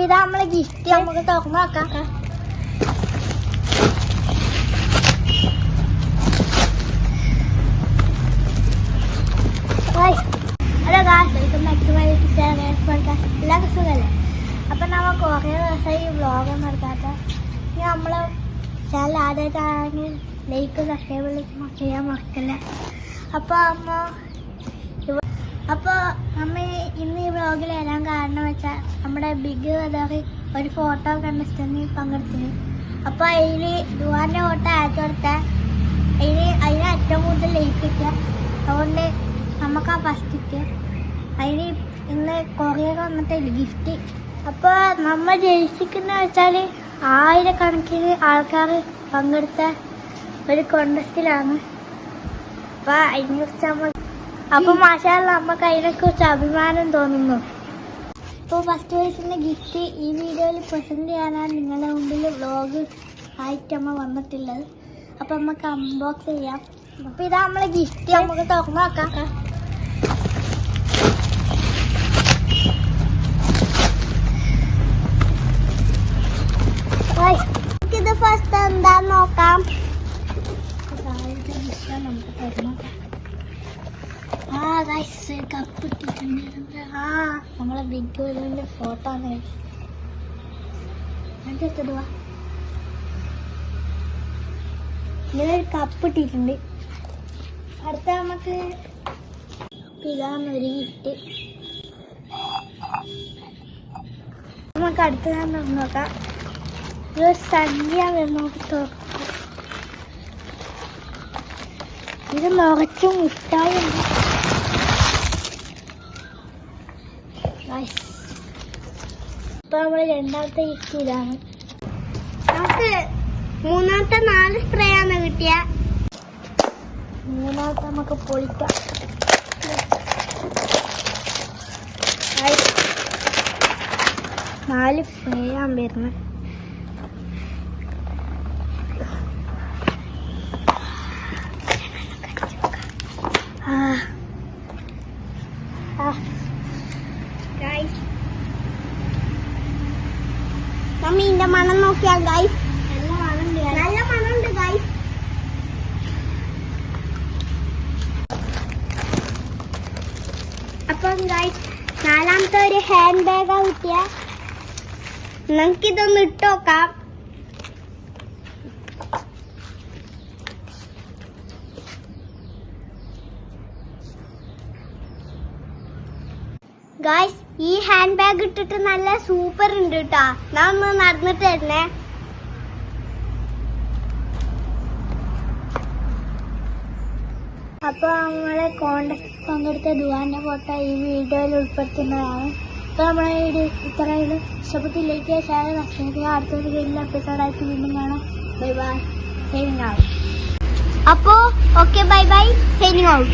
അപ്പൊ ഇതാ നമ്മളെ ഗിഫ്റ്റ് നമുക്ക് തുറന്നു നോക്കാം. Hello guys, welcome back to my YouTube channel. എല്ലാവർക്കും സുഖമല്ലേ? അപ്പം നമ്മൾ കുറേ ദിവസമായി വ്ളോഗ് നടക്കാത്ത. ഇനി നമ്മൾ ചാനൽ ആദ്യമായിട്ടാണെങ്കിൽ ലൈക്ക് സബ്സ്ക്രൈബ് ചെയ്യാൻ മറക്കല്ലേ. അപ്പോൾ നമ്മ ഇന്ന് ഈ വ്ളോഗിൽ വരാൻ കാരണം വെച്ചാൽ നമ്മുടെ ബിഗ് ബ്രദർ ഒരു ഫോട്ടോ കണ്ടസ്റ്റന്റിൽ പങ്കെടുത്തിന്. അപ്പോൾ അതിൽ ദുവാൻ്റെ ഫോട്ടോ അയച്ചു കൊടുത്താൽ അതിന് ഏറ്റവും കൂടുതൽ ലൈക്ക് കിട്ടുക. അതുകൊണ്ട് നമുക്ക് ആ ഫസ്റ്റ് കിട്ടുക. അതിന് ഇന്ന് കൊറിയർ വന്നിട്ട് ഗിഫ്റ്റ്. അപ്പോൾ നമ്മൾ ജയിച്ചിക്കുന്ന വെച്ചാൽ ആയിരക്കണക്കിന് ആൾക്കാർ പങ്കെടുത്ത ഒരു കോണ്ടസ്റ്റിലാണ്. അപ്പോൾ അതിനെക്കുറിച്ച് അപ്പോൾ മാഷാഅല്ലാഹ് നമുക്ക് അതിനെക്കുറിച്ച് അഭിമാനം തോന്നുന്നു. അപ്പോൾ ഫസ്റ്റ് വയസ്സിൻ്റെ ഗിഫ്റ്റ് ഈ വീഡിയോയിൽ പ്രസൻറ്റ് ചെയ്യാനാണ് നിങ്ങളുടെ മുമ്പിൽ വ്ളോഗ് ആയിട്ട് നമ്മൾ വന്നിട്ടുള്ളത്. അപ്പോൾ നമുക്ക് അൺബോക്സ് ചെയ്യാം. അപ്പോൾ ഇതാ നമ്മളെ ഗിഫ്റ്റ് നമുക്ക് തുറന്നു നോക്കാം. ഇത് ഫസ്റ്റ് എന്താന്ന് നോക്കാം. നമുക്ക് തുറന്നു നോക്കാം. കപ്പ് ഇട്ടിട്ടുണ്ട്. നമ്മളെ ബിഗ് ബ്രദറിന്റെ ഫോട്ടോ ആണ്. ഇങ്ങനെ ഒരു കപ്പ് ഇട്ടിട്ടുണ്ട്. അടുത്ത നമുക്ക് ഇതാണ് ഒരു ഗിഫ്റ്റ്. നമുക്ക് അടുത്ത നോക്കാം. ഒരു സംഖ്യ നോക്കി ഇത് നിറച്ചും മിഠായി ഉണ്ട്. ഇപ്പൊ നമ്മള് രണ്ടാമത്തെ ഗിഫ്റ്റ് ഇതാണ്. നമുക്ക് മൂന്നാമത്തെ 4 സ്പ്രേ ആണ് കിട്ടിയ. മൂന്നാമത്തെ നമുക്ക് പൊളിക്കാം. 4 സ്പ്രേ ആണ് വരുന്നത്. മമ്മീന്റെ മണം നോക്കിയാൽ ഗൈസ്, നല്ല മണമുണ്ട് ഗൈസ്. അപ്പം ഗൈസ് നാലാമത്തെ ഒരു ഹാൻഡ് ബാഗാ കിട്ടിയ. നമുക്കിതൊന്ന് ഇട്ട് നോക്കാം. ഗായ്സ് ഈ ഹാൻഡ് ബാഗ് ഇട്ടിട്ട് നല്ല സൂപ്പർ ഉണ്ട് കേട്ടാ. ഞാൻ ഒന്ന് നടന്നിട്ട് തരണേ. അപ്പൊ നമ്മളെ കോണ്ടസ്റ്റ് പങ്കെടുത്ത ദുവാന്റെ ഫോട്ടോ ഈ വീഡിയോയിൽ ഉൾപ്പെടുത്തുന്നതാണ്. അപ്പൊ നമ്മളെ വീഡിയോ ഇത്രയും ഇഷ്ടപ്പെട്ടില്ലെങ്കിൽ ഷെയർ സബ്സ്ക്രൈബ്. അടുത്തൊരു വീഡിയോ എപ്പിസോഡായിട്ട് വീണ്ടും കാണാം. Bye bye, signing out. അപ്പോ okay, bye bye, signing out.